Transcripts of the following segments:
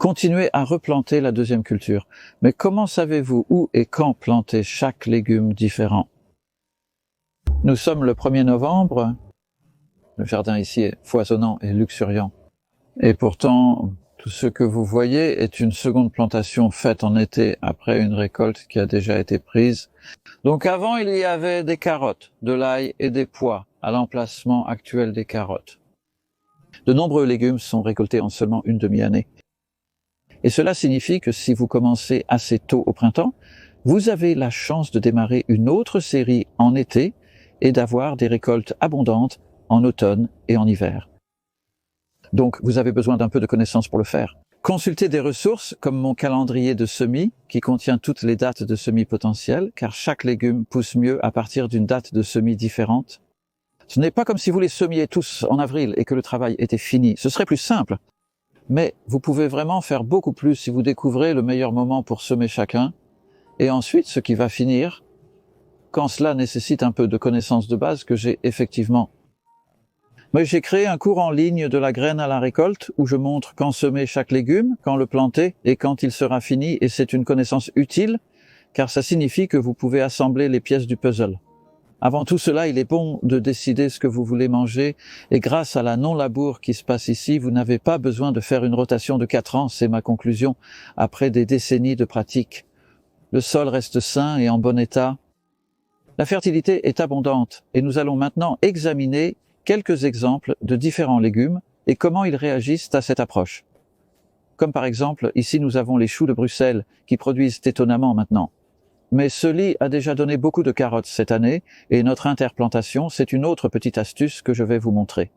continuez à replanter la deuxième culture. Mais comment savez-vous où et quand planter chaque légume différent? Nous sommes le 1er novembre. Le jardin ici est foisonnant et luxuriant. Et pourtant, tout ce que vous voyez est une seconde plantation faite en été après une récolte qui a déjà été prise. Donc avant, il y avait des carottes, de l'ail et des pois à l'emplacement actuel des carottes. De nombreux légumes sont récoltés en seulement une demi-année. Et cela signifie que si vous commencez assez tôt au printemps, vous avez la chance de démarrer une autre série en été et d'avoir des récoltes abondantes en automne et en hiver. Donc, vous avez besoin d'un peu de connaissances pour le faire. Consultez des ressources comme mon calendrier de semis qui contient toutes les dates de semis potentielles, car chaque légume pousse mieux à partir d'une date de semis différente. Ce n'est pas comme si vous les semiez tous en avril et que le travail était fini. Ce serait plus simple. Mais vous pouvez vraiment faire beaucoup plus si vous découvrez le meilleur moment pour semer chacun, et ensuite ce qui va finir, quand cela nécessite un peu de connaissances de base que j'ai effectivement. Mais j'ai créé un cours en ligne de la graine à la récolte où je montre quand semer chaque légume, quand le planter et quand il sera fini, et c'est une connaissance utile car ça signifie que vous pouvez assembler les pièces du puzzle. Avant tout cela, il est bon de décider ce que vous voulez manger et grâce à la non-labour qui se passe ici, vous n'avez pas besoin de faire une rotation de 4 ans, c'est ma conclusion, après des décennies de pratique. Le sol reste sain et en bon état. La fertilité est abondante et nous allons maintenant examiner quelques exemples de différents légumes et comment ils réagissent à cette approche. Comme par exemple, ici nous avons les choux de Bruxelles qui produisent étonnamment maintenant. Mais ce lit a déjà donné beaucoup de carottes cette année et notre interplantation, c'est une autre petite astuce que je vais vous montrer.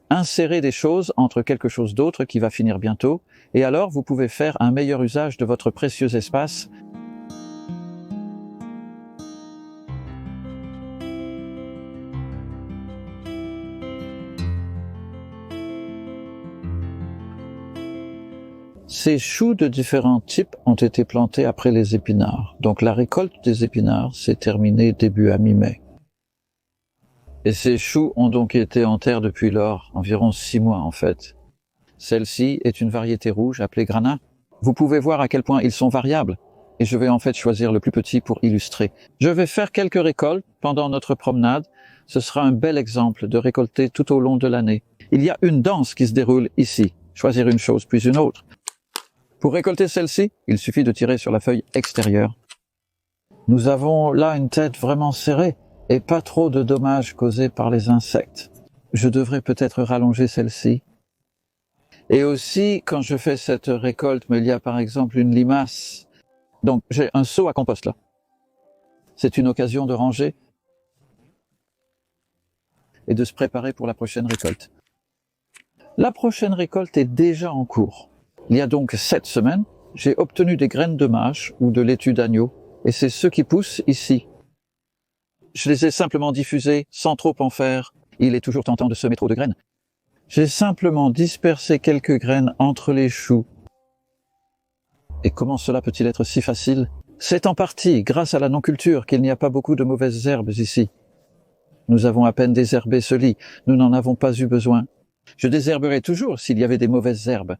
Insérez des choses entre quelque chose d'autre qui va finir bientôt et alors vous pouvez faire un meilleur usage de votre précieux espace. Ces choux de différents types ont été plantés après les épinards. Donc la récolte des épinards s'est terminée début à mi-mai. Et ces choux ont donc été en terre depuis lors, environ 6 mois en fait. Celle-ci est une variété rouge appelée Grana. Vous pouvez voir à quel point ils sont variables. Et je vais en fait choisir le plus petit pour illustrer. Je vais faire quelques récoltes pendant notre promenade. Ce sera un bel exemple de récolter tout au long de l'année. Il y a une danse qui se déroule ici. Choisir une chose puis une autre. Pour récolter celle-ci, il suffit de tirer sur la feuille extérieure. Nous avons là une tête vraiment serrée et pas trop de dommages causés par les insectes. Je devrais peut-être rallonger celle-ci. Et aussi, quand je fais cette récolte, mais il y a par exemple une limace. Donc j'ai un seau à compost là. C'est une occasion de ranger et de se préparer pour la prochaine récolte. La prochaine récolte est déjà en cours. Il y a donc 7 semaines, j'ai obtenu des graines de mâche ou de laitue d'agneau, et c'est ce qui pousse ici. Je les ai simplement diffusées sans trop en faire. Il est toujours tentant de semer trop de graines. J'ai simplement dispersé quelques graines entre les choux. Et comment cela peut-il être si facile? C'est en partie grâce à la non-culture qu'il n'y a pas beaucoup de mauvaises herbes ici. Nous avons à peine désherbé ce lit, nous n'en avons pas eu besoin. Je désherberai toujours s'il y avait des mauvaises herbes.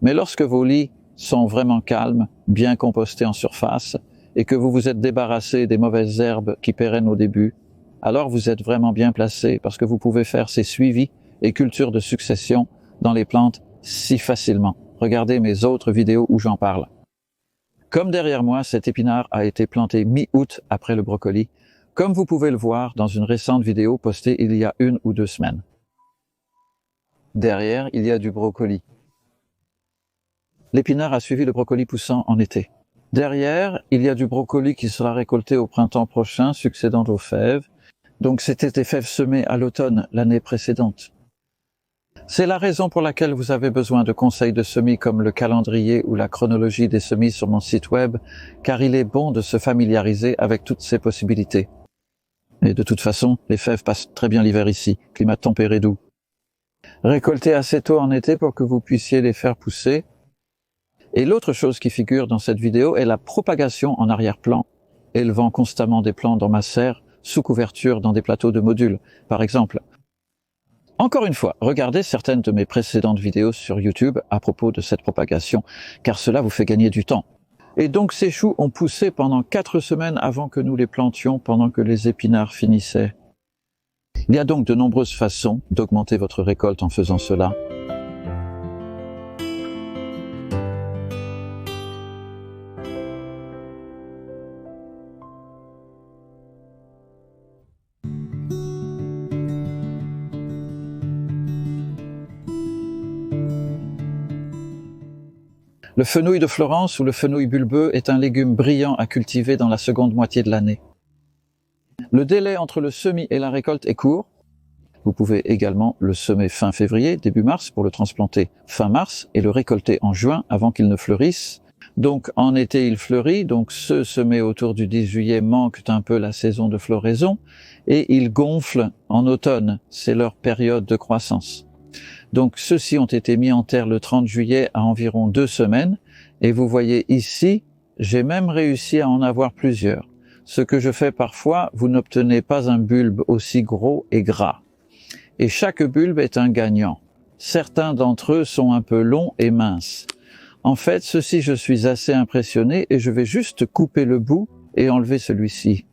Mais lorsque vos lits sont vraiment calmes, bien compostés en surface, et que vous vous êtes débarrassé des mauvaises herbes qui pérennent au début, alors vous êtes vraiment bien placé parce que vous pouvez faire ces suivis et cultures de succession dans les plantes si facilement. Regardez mes autres vidéos où j'en parle. Comme derrière moi, cet épinard a été planté mi-août après le brocoli, comme vous pouvez le voir dans une récente vidéo postée il y a 1 ou 2 semaines. Derrière, il y a du brocoli. L'épinard a suivi le brocoli poussant en été. Derrière, il y a du brocoli qui sera récolté au printemps prochain, succédant aux fèves. Donc c'était des fèves semées à l'automne l'année précédente. C'est la raison pour laquelle vous avez besoin de conseils de semis comme le calendrier ou la chronologie des semis sur mon site web, car il est bon de se familiariser avec toutes ces possibilités. Et de toute façon, les fèves passent très bien l'hiver ici, climat tempéré doux. Récoltez assez tôt en été pour que vous puissiez les faire pousser. Et l'autre chose qui figure dans cette vidéo est la propagation en arrière-plan, élevant constamment des plants dans ma serre, sous couverture dans des plateaux de modules, par exemple. Encore une fois, regardez certaines de mes précédentes vidéos sur YouTube à propos de cette propagation, car cela vous fait gagner du temps. Et donc ces choux ont poussé pendant 4 semaines avant que nous les plantions, pendant que les épinards finissaient. Il y a donc de nombreuses façons d'augmenter votre récolte en faisant cela. Le fenouil de Florence ou le fenouil bulbeux est un légume brillant à cultiver dans la seconde moitié de l'année. Le délai entre le semis et la récolte est court. Vous pouvez également le semer fin février, début mars pour le transplanter fin mars et le récolter en juin avant qu'il ne fleurisse. Donc en été il fleurit, donc ceux semés autour du 10 juillet manquent un peu la saison de floraison et ils gonflent en automne, c'est leur période de croissance. Donc ceux-ci ont été mis en terre le 30 juillet à environ 2 semaines et vous voyez ici, j'ai même réussi à en avoir plusieurs. Ce que je fais parfois, vous n'obtenez pas un bulbe aussi gros et gras. Et chaque bulbe est un gagnant. Certains d'entre eux sont un peu longs et minces. En fait, ceci je suis assez impressionné et je vais juste couper le bout et enlever celui-ci.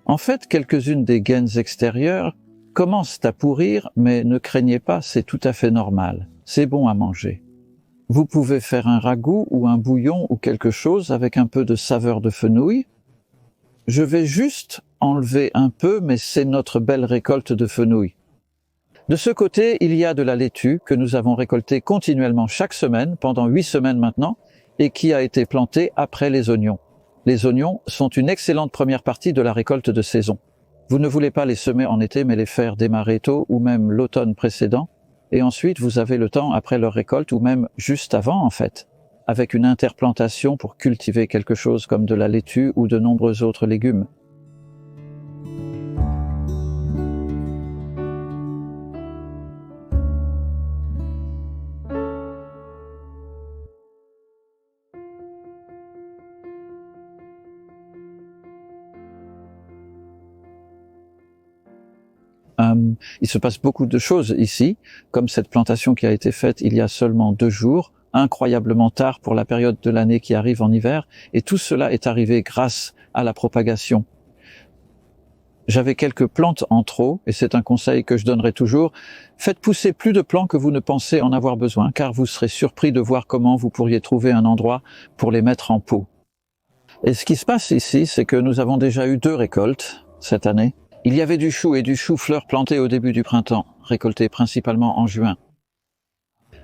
En fait, quelques-unes des gaines extérieures commencent à pourrir, mais ne craignez pas, c'est tout à fait normal. C'est bon à manger. Vous pouvez faire un ragoût ou un bouillon ou quelque chose avec un peu de saveur de fenouil. Je vais juste enlever un peu, mais c'est notre belle récolte de fenouil. De ce côté, il y a de la laitue que nous avons récoltée continuellement chaque semaine, pendant 8 semaines maintenant, et qui a été plantée après les oignons. Les oignons sont une excellente première partie de la récolte de saison. Vous ne voulez pas les semer en été, mais les faire démarrer tôt ou même l'automne précédent. Et ensuite, vous avez le temps après leur récolte ou même juste avant, en fait, avec une interplantation pour cultiver quelque chose comme de la laitue ou de nombreux autres légumes. Il se passe beaucoup de choses ici, comme cette plantation qui a été faite il y a seulement 2 jours, incroyablement tard pour la période de l'année qui arrive en hiver, et tout cela est arrivé grâce à la propagation. J'avais quelques plantes en trop, et c'est un conseil que je donnerai toujours, faites pousser plus de plants que vous ne pensez en avoir besoin, car vous serez surpris de voir comment vous pourriez trouver un endroit pour les mettre en pot. Et ce qui se passe ici, c'est que nous avons déjà eu 2 récoltes cette année. Il y avait du chou et du chou-fleur plantés au début du printemps, récoltés principalement en juin.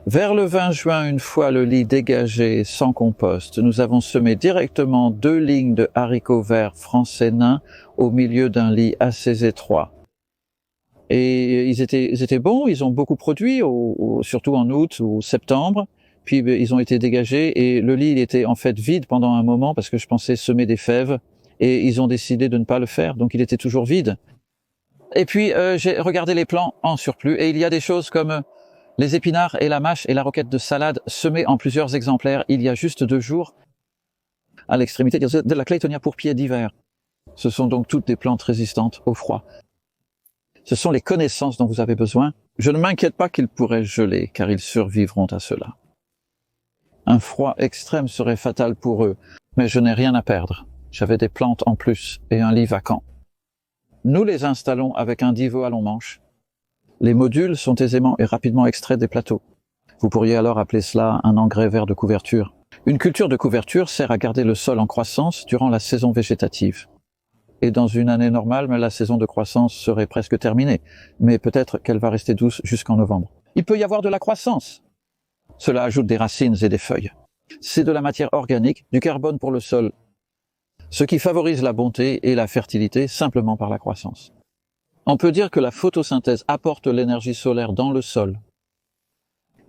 Vers le 20 juin, une fois le lit dégagé sans compost, nous avons semé directement 2 lignes de haricots verts français nains au milieu d'un lit assez étroit. Et ils étaient bons, ils ont beaucoup produit, surtout en août ou septembre, puis ils ont été dégagés et le lit il était en fait vide pendant un moment parce que je pensais semer des fèves. Et ils ont décidé de ne pas le faire, donc il était toujours vide. Et puis j'ai regardé les plants en surplus, et il y a des choses comme les épinards et la mâche et la roquette de salade semées en plusieurs exemplaires il y a juste 2 jours, à l'extrémité de la Claytonia pourpier d'hiver. Ce sont donc toutes des plantes résistantes au froid. Ce sont les connaissances dont vous avez besoin. Je ne m'inquiète pas qu'ils pourraient geler, car ils survivront à cela. Un froid extrême serait fatal pour eux, mais je n'ai rien à perdre. J'avais des plantes en plus et un lit vacant. Nous les installons avec un Divo à long manche. Les modules sont aisément et rapidement extraits des plateaux. Vous pourriez alors appeler cela un engrais vert de couverture. Une culture de couverture sert à garder le sol en croissance durant la saison végétative. Et dans une année normale, la saison de croissance serait presque terminée, mais peut-être qu'elle va rester douce jusqu'en novembre. Il peut y avoir de la croissance. Cela ajoute des racines et des feuilles. C'est de la matière organique, du carbone pour le sol, ce qui favorise la bonté et la fertilité simplement par la croissance. On peut dire que la photosynthèse apporte l'énergie solaire dans le sol.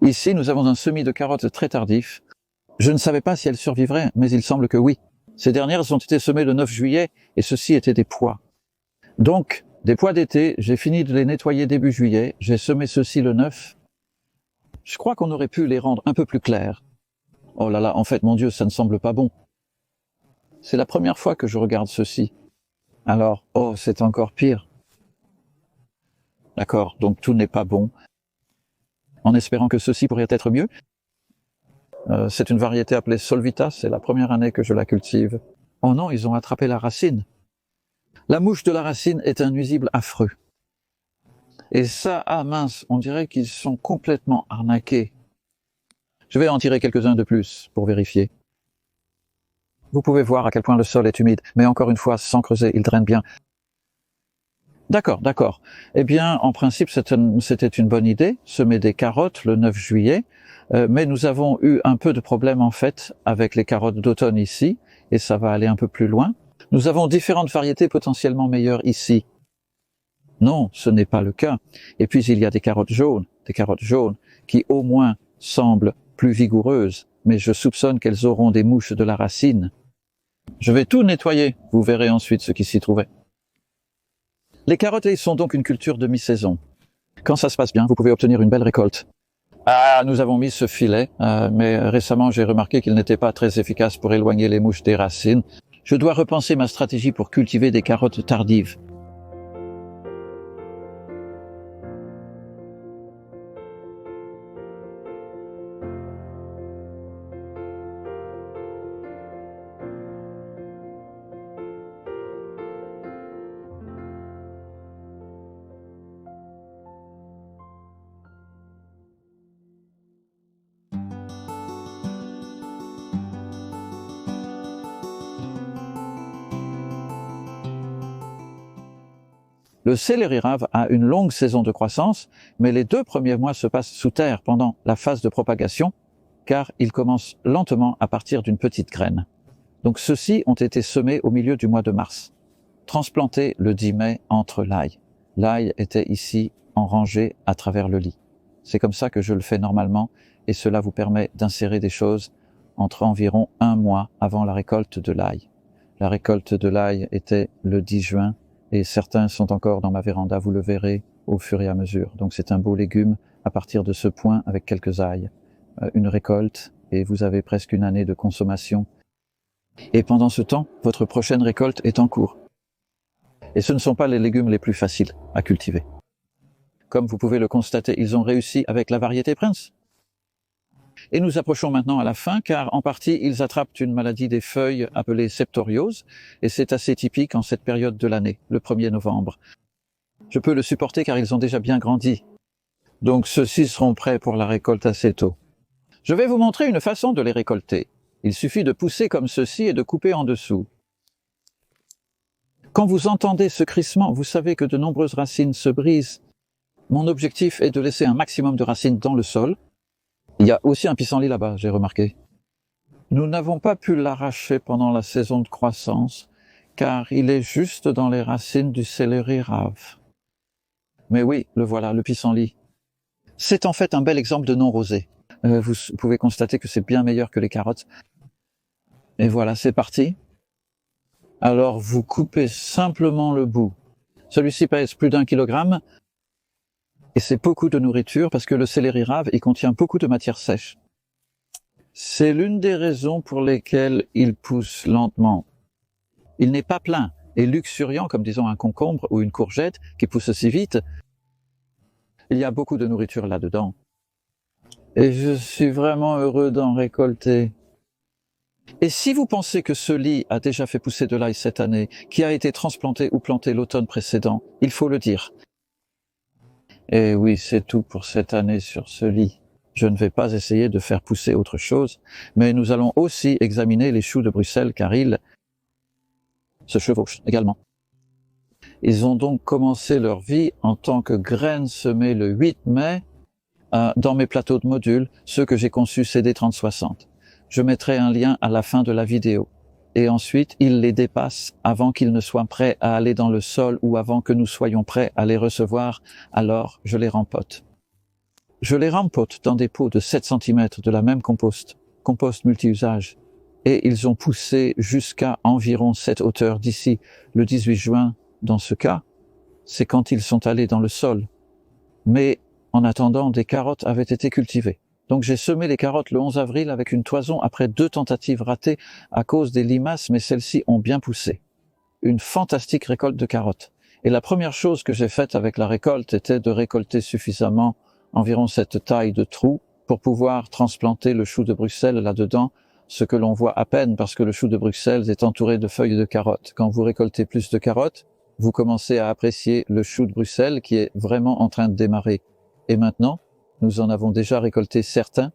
Ici, nous avons un semis de carottes très tardif. Je ne savais pas si elles survivraient, mais il semble que oui. Ces dernières ont été semées le 9 juillet et ceci étaient des pois. Donc, des pois d'été, j'ai fini de les nettoyer début juillet, j'ai semé ceci le 9. Je crois qu'on aurait pu les rendre un peu plus clairs. Oh là là, en fait, mon Dieu, ça ne semble pas bon. C'est la première fois que je regarde ceci. Alors, oh, c'est encore pire. D'accord, donc tout n'est pas bon. en espérant que ceci pourrait être mieux. C'est une variété appelée Solvita, c'est la première année que je la cultive. Oh non, ils ont attrapé la racine. La mouche de la racine est un nuisible affreux. Et ça, ah mince, on dirait qu'ils sont complètement arnaqués. Je vais en tirer quelques-uns de plus pour vérifier. Vous pouvez voir à quel point le sol est humide, mais encore une fois, sans creuser, il draine bien. D'accord, d'accord. Eh bien, en principe, c'était une bonne idée, semer des carottes le 9 juillet, mais nous avons eu un peu de problème en fait avec les carottes d'automne ici, et ça va aller un peu plus loin. Nous avons différentes variétés potentiellement meilleures ici. Non, ce n'est pas le cas. Et puis il y a des carottes jaunes qui au moins semblent plus vigoureuses, mais je soupçonne qu'elles auront des mouches de la racine. Je vais tout nettoyer, vous verrez ensuite ce qui s'y trouvait. Les carottes sont donc une culture de mi-saison. Quand ça se passe bien, vous pouvez obtenir une belle récolte. Ah, nous avons mis ce filet, mais récemment j'ai remarqué qu'il n'était pas très efficace pour éloigner les mouches des racines. Je dois repenser ma stratégie pour cultiver des carottes tardives. Le céleri rave a une longue saison de croissance, mais les 2 premiers mois se passent sous terre pendant la phase de propagation, car il commence lentement à partir d'une petite graine. Donc ceux-ci ont été semés au milieu du mois de mars, transplantés le 10 mai entre l'ail. L'ail était ici en rangée à travers le lit. C'est comme ça que je le fais normalement, et cela vous permet d'insérer des choses entre environ 1 mois avant la récolte de l'ail. La récolte de l'ail était le 10 juin, et certains sont encore dans ma véranda, vous le verrez au fur et à mesure. Donc c'est un beau légume à partir de ce point avec quelques ails. Une récolte, et vous avez presque une année de consommation. Et pendant ce temps, votre prochaine récolte est en cours. Et ce ne sont pas les légumes les plus faciles à cultiver. Comme vous pouvez le constater, ils ont réussi avec la variété Prince. Et nous approchons maintenant à la fin, car en partie, ils attrapent une maladie des feuilles appelée septoriose, et c'est assez typique en cette période de l'année, le 1er novembre. Je peux le supporter car ils ont déjà bien grandi. Donc ceux-ci seront prêts pour la récolte assez tôt. Je vais vous montrer une façon de les récolter. Il suffit de pousser comme ceci et de couper en dessous. Quand vous entendez ce crissement, vous savez que de nombreuses racines se brisent. Mon objectif est de laisser un maximum de racines dans le sol. Il y a aussi un pissenlit là-bas, j'ai remarqué. Nous n'avons pas pu l'arracher pendant la saison de croissance, car il est juste dans les racines du céleri rave. Mais oui, le voilà, le pissenlit. C'est en fait un bel exemple de non-rosé. Vous pouvez constater que c'est bien meilleur que les carottes. Et voilà, c'est parti. Alors vous coupez simplement le bout. Celui-ci pèse plus d'1 kilogramme. Et c'est beaucoup de nourriture parce que le céleri rave, il contient beaucoup de matière sèche. C'est l'une des raisons pour lesquelles il pousse lentement. Il n'est pas plein et luxuriant comme disons un concombre ou une courgette qui pousse si vite. Il y a beaucoup de nourriture là-dedans. Et je suis vraiment heureux d'en récolter. Et si vous pensez que ce lit a déjà fait pousser de l'ail cette année, qui a été transplanté ou planté l'automne précédent, il faut le dire. Et oui, c'est tout pour cette année sur ce lit. Je ne vais pas essayer de faire pousser autre chose, mais nous allons aussi examiner les choux de Bruxelles car ils se chevauchent également. Ils ont donc commencé leur vie en tant que graines semées le 8 mai dans mes plateaux de modules, ceux que j'ai conçus CD3060. Je mettrai un lien à la fin de la vidéo. Et ensuite, ils les dépassent avant qu'ils ne soient prêts à aller dans le sol ou avant que nous soyons prêts à les recevoir, alors je les rempote. Je les rempote dans des pots de 7 cm de la même compost multi-usage. Et ils ont poussé jusqu'à environ cette hauteur d'ici le 18 juin. Dans ce cas, c'est quand ils sont allés dans le sol. Mais en attendant, des carottes avaient été cultivées. Donc j'ai semé les carottes le 11 avril avec une toison après 2 tentatives ratées à cause des limaces, mais celles-ci ont bien poussé. Une fantastique récolte de carottes. Et la première chose que j'ai faite avec la récolte était de récolter suffisamment environ cette taille de trou, pour pouvoir transplanter le chou de Bruxelles là-dedans, ce que l'on voit à peine parce que le chou de Bruxelles est entouré de feuilles de carottes. Quand vous récoltez plus de carottes, vous commencez à apprécier le chou de Bruxelles qui est vraiment en train de démarrer. Et maintenant, nous en avons déjà récolté certains.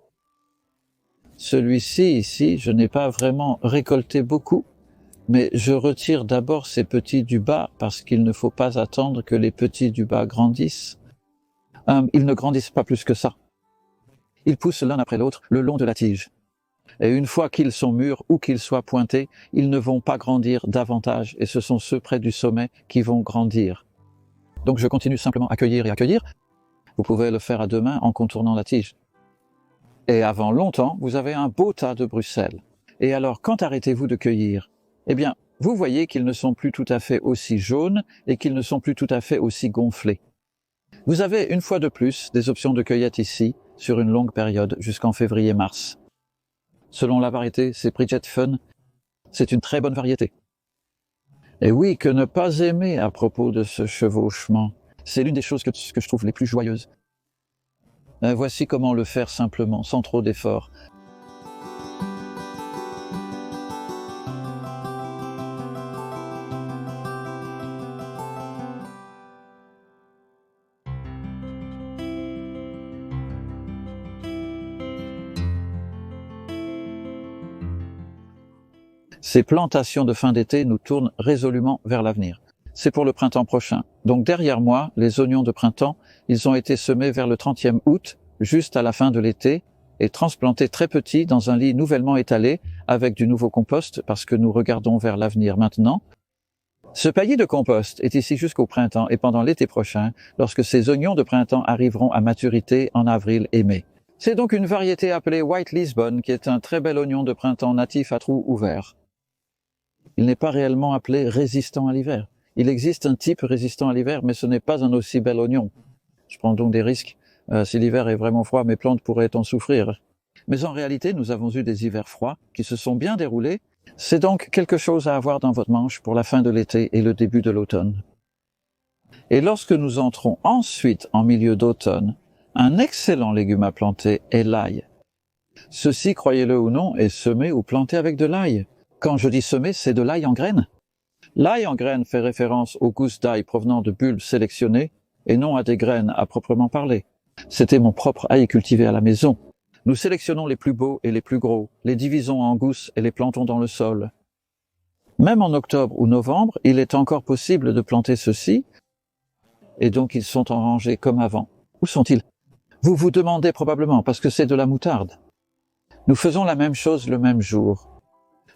Celui-ci, ici, je n'ai pas vraiment récolté beaucoup, mais je retire d'abord ces petits du bas parce qu'il ne faut pas attendre que les petits du bas grandissent. Ils ne grandissent pas plus que ça. Ils poussent l'un après l'autre le long de la tige. Et une fois qu'ils sont mûrs ou qu'ils soient pointés, ils ne vont pas grandir davantage et ce sont ceux près du sommet qui vont grandir. Donc je continue simplement à cueillir et à cueillir. Vous pouvez le faire à deux mains en contournant la tige. Et avant longtemps, vous avez un beau tas de Bruxelles. Et alors, quand arrêtez-vous de cueillir? Eh bien, vous voyez qu'ils ne sont plus tout à fait aussi jaunes et qu'ils ne sont plus tout à fait aussi gonflés. Vous avez une fois de plus des options de cueillette ici, sur une longue période, jusqu'en février-mars. Selon la variété, c'est Bridget Fun, c'est une très bonne variété. Et oui, que ne pas aimer à propos de ce chevauchement, c'est l'une des choses que je trouve les plus joyeuses. Voici comment le faire simplement, sans trop d'efforts. Ces plantations de fin d'été nous tournent résolument vers l'avenir. C'est pour le printemps prochain. Donc derrière moi, les oignons de printemps, ils ont été semés vers le 30e août, juste à la fin de l'été, et transplantés très petits dans un lit nouvellement étalé avec du nouveau compost, parce que nous regardons vers l'avenir maintenant. Ce paillis de compost est ici jusqu'au printemps et pendant l'été prochain, lorsque ces oignons de printemps arriveront à maturité en avril et mai. C'est donc une variété appelée White Lisbon, qui est un très bel oignon de printemps natif à trous ouverts. Il n'est pas réellement appelé résistant à l'hiver. Il existe un type résistant à l'hiver, mais ce n'est pas un aussi bel oignon. Je prends donc des risques. Si l'hiver est vraiment froid, mes plantes pourraient en souffrir. Mais en réalité, nous avons eu des hivers froids qui se sont bien déroulés. C'est donc quelque chose à avoir dans votre manche pour la fin de l'été et le début de l'automne. Et lorsque nous entrons ensuite en milieu d'automne, un excellent légume à planter est l'ail. Ceci, croyez-le ou non, est semé ou planté avec de l'ail. Quand je dis semer, c'est de l'ail en graines. L'ail en graines fait référence aux gousses d'ail provenant de bulbes sélectionnés et non à des graines à proprement parler. C'était mon propre ail cultivé à la maison. Nous sélectionnons les plus beaux et les plus gros, les divisons en gousses et les plantons dans le sol. Même en octobre ou novembre, il est encore possible de planter ceux-ci, et donc ils sont en rangée comme avant. Où sont-ils? Vous vous demandez probablement, parce que c'est de la moutarde. Nous faisons la même chose le même jour.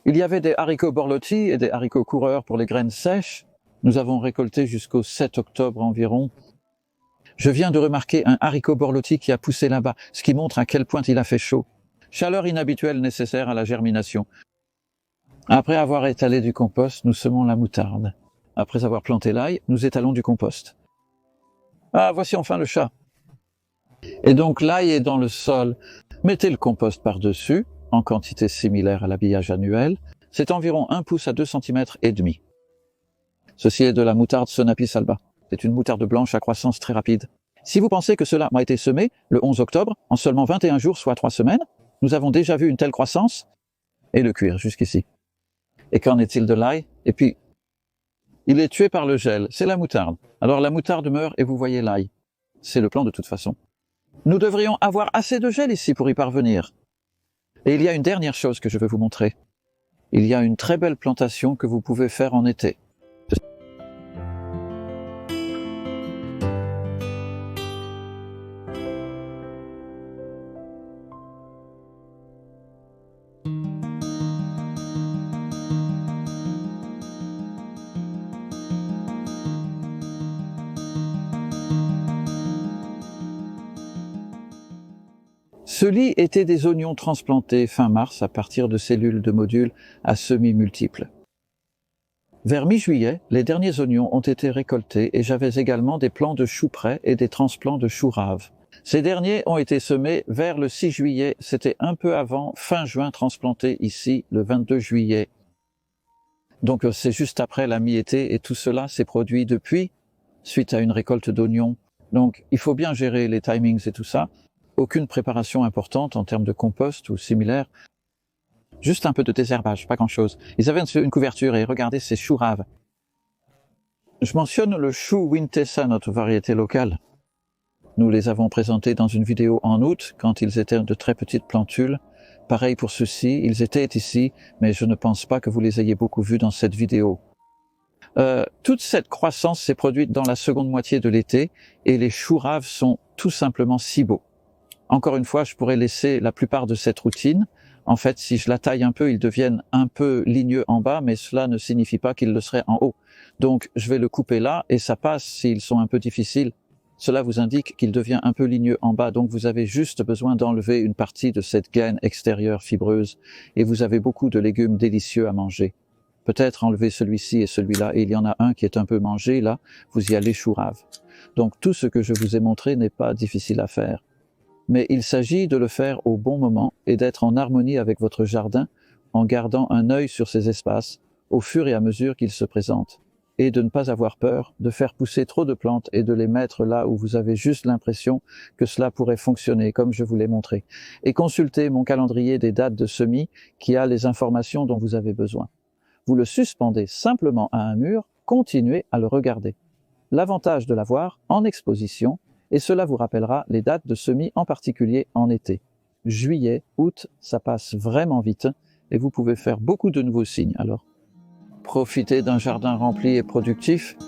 Il y avait des haricots borlotti et des haricots coureurs pour les graines sèches. Nous avons récolté jusqu'au 7 octobre environ. Je viens de remarquer un haricot borlotti qui a poussé là-bas, ce qui montre à quel point il a fait chaud. Chaleur inhabituelle nécessaire à la germination. Après avoir étalé du compost, nous semons la moutarde. Après avoir planté l'ail, nous étalons du compost. Ah, voici enfin le chat. Et donc l'ail est dans le sol. Mettez le compost par-dessus, en quantité similaire à l'habillage annuel. C'est environ 1 pouce à 2 cm et demi. Ceci est de la moutarde Sonapis alba. C'est une moutarde blanche à croissance très rapide. Si vous pensez que cela a été semé le 11 octobre, en seulement 21 jours, soit 3 semaines, nous avons déjà vu une telle croissance, et le cuir jusqu'ici. Et qu'en est-il de l'ail? Et puis, il est tué par le gel, c'est la moutarde. Alors la moutarde meurt et vous voyez l'ail. C'est le plan de toute façon. Nous devrions avoir assez de gel ici pour y parvenir. Et il y a une dernière chose que je veux vous montrer. Il y a une très belle plantation que vous pouvez faire en été. Ceux-ci étaient des oignons transplantés fin mars à partir de cellules de modules à semis multiples. Vers mi-juillet, les derniers oignons ont été récoltés et j'avais également des plants de choux prêts et des transplants de choux raves. Ces derniers ont été semés vers le 6 juillet, c'était un peu avant, fin juin, transplantés ici le 22 juillet. Donc c'est juste après la mi-été et tout cela s'est produit depuis, suite à une récolte d'oignons Donc, il faut bien gérer les timings et tout ça. Aucune préparation importante en termes de compost ou similaire. Juste un peu de désherbage, pas grand-chose. Ils avaient une couverture et regardez ces choux raves. Je mentionne le chou Wintessa, notre variété locale. Nous les avons présentés dans une vidéo en août, quand ils étaient de très petites plantules. Pareil pour ceux-ci, ils étaient ici, mais je ne pense pas que vous les ayez beaucoup vus dans cette vidéo. Toute cette croissance s'est produite dans la seconde moitié de l'été, et les choux raves sont tout simplement si beaux. Encore une fois, je pourrais laisser la plupart de cette routine. En fait, si je la taille un peu, ils deviennent un peu ligneux en bas, mais cela ne signifie pas qu'ils le seraient en haut. Donc, je vais le couper là, et ça passe s'ils sont un peu difficiles. Cela vous indique qu'il devient un peu ligneux en bas, donc vous avez juste besoin d'enlever une partie de cette gaine extérieure fibreuse, et vous avez beaucoup de légumes délicieux à manger. Peut-être enlever celui-ci et celui-là, et il y en a un qui est un peu mangé, là, vous y allez chou rave. Donc tout ce que je vous ai montré n'est pas difficile à faire. Mais il s'agit de le faire au bon moment et d'être en harmonie avec votre jardin en gardant un œil sur ces espaces au fur et à mesure qu'ils se présentent. Et de ne pas avoir peur de faire pousser trop de plantes et de les mettre là où vous avez juste l'impression que cela pourrait fonctionner, comme je vous l'ai montré. Et consultez mon calendrier des dates de semis qui a les informations dont vous avez besoin. Vous le suspendez simplement à un mur, continuez à le regarder. L'avantage de l'avoir en exposition, et cela vous rappellera les dates de semis en particulier en été. Juillet, août, ça passe vraiment vite et vous pouvez faire beaucoup de nouveaux signes alors. Profitez d'un jardin rempli et productif